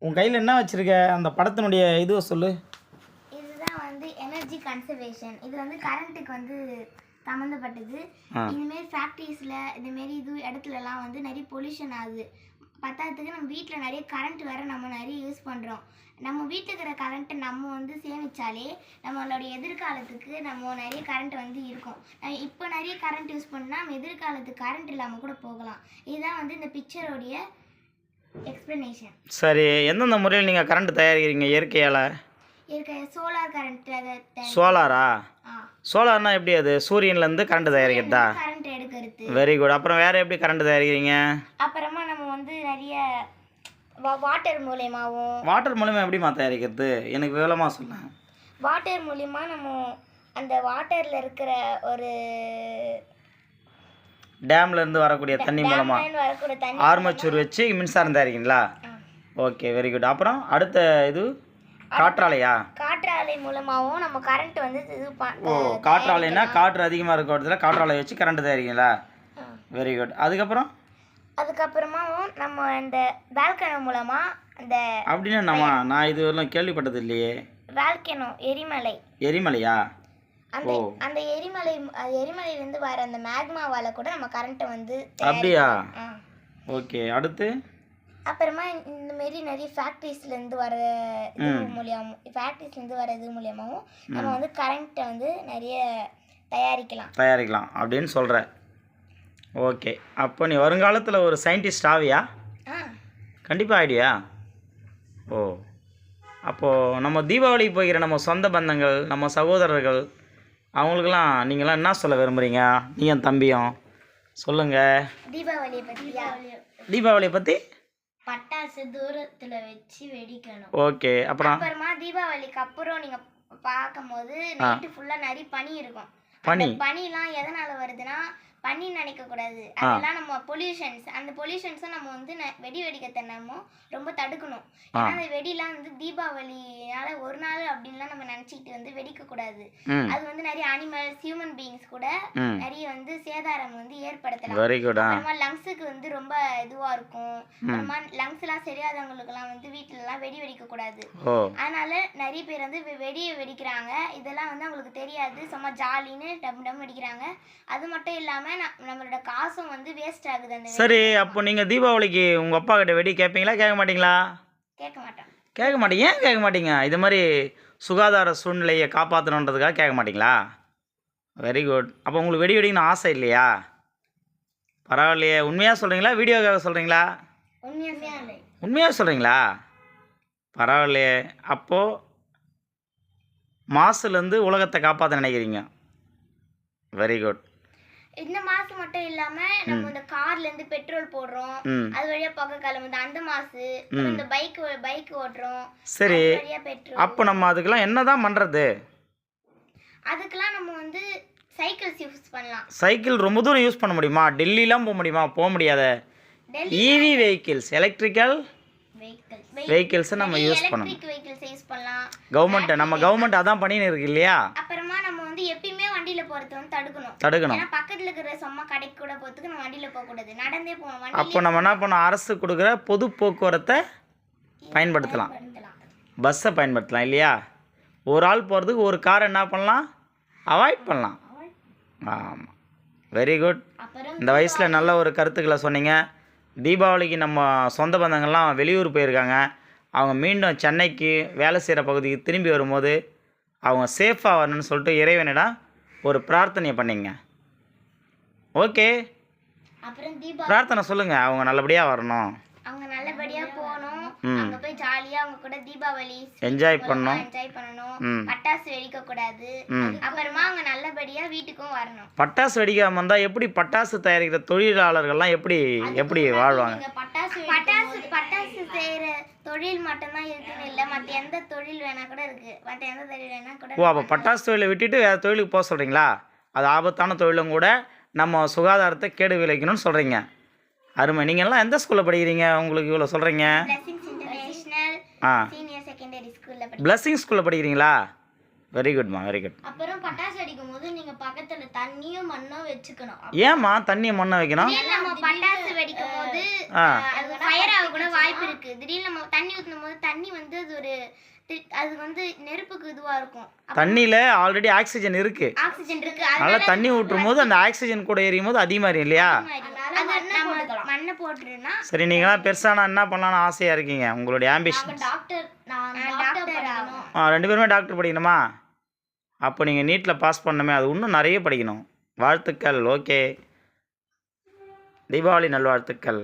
உன் கையில் என்ன வச்சிருக்க? அந்த படத்தினுடைய இதுவை சொல்லு. இதுதான் வந்து எனர்ஜி கன்சர்வேஷன். இது வந்து கரண்ட்டுக்கு வந்து சம்மந்தப்பட்டது. இதுமாரி ஃபேக்ட்ரிஸில் இதுமாரி இடத்துலலாம் வந்து நிறைய பொல்யூஷன் ஆகுது. பத்தாததுக்கு நம்ம வீட்டில் நிறைய கரண்ட் வேறு நம்ம நிறைய யூஸ் பண்ணுறோம். நம்ம வீட்டில் இருக்கிற கரண்ட்டை நம்ம வந்து சேமித்தாலே நம்மளுடைய எதிர்காலத்துக்கு நம்ம நிறைய கரண்ட் வந்து இருக்கும். இப்போ நிறைய கரண்ட் யூஸ் பண்ணால் நம்ம எதிர்காலத்துக்கு கரண்ட் இல்லாமல் கூட போகலாம். இதுதான் வந்து இந்த பிக்சரோடைய எக்ஸ்பிளனேஷன். சரி, எந்தெந்த முறையில் நீங்கள் கரண்ட் தயாரிக்கிறீங்க இயற்கையால்? Solar current. சோலாரா? சோலார்னா எப்படி? அது சூரியன்லேருந்து கரண்ட் தயாரிக்கிறதா? கரண்ட் எடுக்கிறது. Very good. அப்புறம் வேறு எப்படி கரண்ட் தயாரிக்கிறீங்க? அப்புறமா நம்ம வந்து நிறைய வாட்டர் மூலியமாகவும். வாட்டர் மூலியமாக எப்படிமா தயாரிக்கிறது? எனக்கு விவரமாக சொல்லேன். வாட்டர் மூலியமாக நம்ம அந்த வாட்டரில் இருக்கிற ஒரு டேம்லேருந்து வரக்கூடிய தண்ணி மூலமாக ஆர்மச்சூர் வச்சு மின்சாரம் தயாரிக்கிறீங்களா? Okay, very good. அப்புறம் அடுத்த இது காற்றாலையா? காற்றாலை மூலமாகவும் நம்ம கரண்ட் வந்து காற்றாலைனா காற்று அதிகமாக இருக்க இடத்துல காற்றாலை வச்சு கரண்ட் தயாரிக்கிறீங்களா? Very good. அதுக்கப்புறமாவும் நம்ம இந்த பால்கனோ மூலமாக அந்த அப்படின்னா நான் இதுவரையும் கேள்விப்பட்டது இல்லையே. பால்கனோ எரிமலையா? அந்த எரிமலையிலேருந்து வர அந்த மேக்மாவால் கூட நம்ம கரண்ட்டை வந்து. அப்படியா? ஓகே. அடுத்து அப்புறமா இந்த மாரி நிறைய ஃபேக்ட்ரிஸ்லேருந்து வர இது மூலியமாகவும் நம்ம வந்து கரண்ட்டை வந்து நிறைய தயாரிக்கலாம் அப்படின்னு சொல்கிற. ஓகே. அப்போ நீ வருங்காலத்தில் ஒரு சயின்டிஸ்ட் ஆவியா? கண்டிப்பாக ஆயிடுவியா? ஓ, அப்போது நம்ம தீபாவளிக்கு போகிற நம்ம சொந்த பந்தங்கள், நம்ம சகோதரர்கள், அவங்களுக்கெல்லாம் நீங்களாம் என்ன சொல்ல விரும்புகிறீங்க? நீ என் தம்பியும் சொல்லுங்கள். தீபாவளியை பற்றி பட்டாசு தூரத்தில் வச்சு வெடிக்கணும். ஓகே. அப்புறமா தீபாவளிக்கு அப்புறம் நீங்கள் பார்க்கும்போது நைட்டு ஃபுல்லாக நிறைய பனி இருக்கும். பனிலாம் எதனால் வருதுன்னா பனி நினைக்கக்கூடாது. அதெல்லாம் நம்ம அந்த பொல்யூஷன்ஸை நம்ம வந்து வெடிக்க நம்ம ரொம்ப தடுக்கணும். ஏன்னா அந்த வெடிலாம் வந்து தீபாவளினால ஒரு நாள் அப்படின்லாம் நம்ம நினச்சிக்கிட்டு வந்து வெடிக்கக்கூடாது. அது வந்து நிறைய அனிமல்ஸ், ஹியூமன் பீயிங்ஸ் கூட நிறைய வந்து சேதாரம் வந்து ஏற்படுத்தலாம். அப்புறமா லங்ஸுக்கு வந்து ரொம்ப இதுவாக இருக்கும். அப்புறமா லங்ஸ்லாம் சரியாதவங்களுக்குலாம் வந்து வீட்டிலலாம் வெடிக்கக்கூடாது. அதனால நிறைய பேர் வந்து வெடிக்கிறாங்க. இதெல்லாம் வந்து அவங்களுக்கு தெரியாது. சும்மா ஜாலின்னு டம் வெடிக்கிறாங்க. அது மட்டும் இல்லாமல் நம்மளோட காசும் வந்து வேஸ்ட் ஆகுது. சரி, அப்போ நீங்கள் தீபாவளிக்கு உங்கள் அப்பா கிட்ட வெடி கேட்பீங்களா கேட்க மாட்டீங்களா? கேட்க மாட்டீங்க. ஏன் கேட்க மாட்டீங்க? இது மாதிரி சுகாதார சூழ்நிலையை காப்பாற்றணுன்றதுக்காக கேட்க மாட்டீங்களா? Very good. அப்போ உங்களுக்கு வெடிக்கணும்னு ஆசை இல்லையா? பரவாயில்லையே. உண்மையாக சொல்கிறீங்களா வீடியோக்காக சொல்கிறீங்களா? உண்மையாக சொல்கிறீங்களா? பரவாயில்லையே. அப்போது மாசுலேருந்து உலகத்தை காப்பாற்ற நினைக்கிறீங்க. Very good. இந்த மாசு மட்டும் இல்லாம நம்ம இந்த கார்ல இருந்து பெட்ரோல் போடுறோம், அது வழியா புகை கிளம்புது, அந்த மாசு. இந்த பைக் ஓட்டுறோம், சரி. அப்போ நம்ம அதுக்கெல்லாம் என்னதான் பண்றது? அதுக்கெல்லாம் நம்ம வந்து சைக்கிள்ஸ் யூஸ் பண்ணலாம். சைக்கிள் ரொம்ப தூரம் யூஸ் பண்ண முடியுமா? டெல்லிலாம் போக முடியுமா? போக முடியாத. ஈவி வெஹிக்கிள்ஸ், எலக்ட்ரிக்கல் வெஹிக்கிள்ஸ் நம்ம யூஸ் பண்ணலாம். கவர்மெண்ட் அதான் பண்ணின்னு இருக்கு இல்லையா? அப்புறமா நம்ம வந்து எப்பயுமே வண்டியில போறது வந்து தடுக்கணும். ஏன்னா பக்கத்துல இருக்கிற சும்மா கடைக்கு கூட போறதுக்கு நம்ம வண்டியில போக கூடாது, நடந்தே போகணும். அப்போ நம்ம என்ன பண்ணோம்? அரசு கொடுக்குற பொது போக்குவரத்தை பயன்படுத்தலாம். பஸ்ஸை பயன்படுத்தலாம் இல்லையா? ஒரு ஆள் போகிறதுக்கு ஒரு கார் என்ன பண்ணலாம்? அவாய்ட் பண்ணலாம். ஆமாம், வெரி குட். இந்த வயசில் நல்ல ஒரு கருத்துக்களை சொன்னீங்க. தீபாவளிக்கு நம்ம சொந்த பந்தங்கள்லாம் வெளியூர் போயிருக்காங்க. அவங்க மீண்டும் சென்னைக்கு வேலை செய்கிற பகுதிக்கு திரும்பி வரும்போது அவங்க சேஃபாக வரணும்னு சொல்லிட்டு இறைவனிடம் ஒரு பிரார்த்தனையை பண்ணிங்க. ஓகே, பிரார்த்தனை சொல்லுங்கள். அவங்க நல்லபடியாக வரணும், அவங்க நல்லபடியாக போகணும், அங்கே போய் ஜாலியாக அவங்க கூட தீபாவளி என்ஜாய் பண்ணணும், பட்டாசு வெடிக்க கூடாது. அப்புறமா அவங்க நல்லபடியாக வீட்டுக்கும் வரணும். பட்டாசு வெடிக்காம இருந்தால் எப்படி பட்டாசு தயாரிக்கிற தொழிலாளர்கள்லாம் எப்படி வாழ்வாங்க? பட்டாசு செய்கிற தொழில் மட்டும்தான் இருக்குன்னு இல்லை, மற்ற எந்த தொழில் வேணா கூட இருக்கு. ஓ, அப்போ பட்டாசு தொழிலை விட்டுட்டு வேறு தொழிலுக்கு போக சொல்கிறீங்களா? அது ஆபத்தான தொழிலும் கூட, நம்ம சுகாதாரத்தை கேடு விளைக்கணும்னு சொல்கிறீங்க. அருமை. நீங்கள்லாம் எந்த ஸ்கூலில் படிக்கிறீங்க? உங்களுக்கு இவ்வளோ சொல்கிறீங்க. பிளஸிங் ஸ்கூலில் படிக்கிறீங்களா? வெரி குட்மா, வெரி குட். அப்புறம் பட்டாசு வெடிக்கும் போது நீங்க பக்கத்துல தண்ணியும் மண்ணும் வெச்சுக்கணும். ஏமா தண்ணியும் மண்ணும் வைக்கணும்? நம்ம பட்டாசு வெடிக்கும் போது அது ஃபயர் ஆக கூட வாய்ப்பு இருக்கு. திடீர்னு நம்ம தண்ணி ஊத்தும் போது தண்ணி வந்து அது வந்து நெருப்புக்கு இதுவா இருக்கும். தண்ணியில் ஆல்ரெடி ஆக்சிஜன் இருக்குது. ஆக்சிஜன் இருக்கு. அதனால் தண்ணி ஊற்றும் போது அந்த ஆக்சிஜன் கூட எரியும் போது அதிகமாக எரியும் இல்லையா? நம்ம மண்ணை போட்டுருன்னா சரி, நீங்களாம் பெருசானா என்ன பண்ணலான்னு ஆசையாக இருக்கீங்க? உங்களுடைய ஆம்பிஷன்? டாக்டர் ஆகணும். 2 பேருமே டாக்டர் படிக்கணுமா? அப்போ நீங்கள் நீட்டில் பாஸ் பண்ணணுமே, அது இன்னும் நிறைய படிக்கணும். வாழ்த்துக்கள். ஓகே, தீபாவளி நல்வாழ்த்துக்கள்.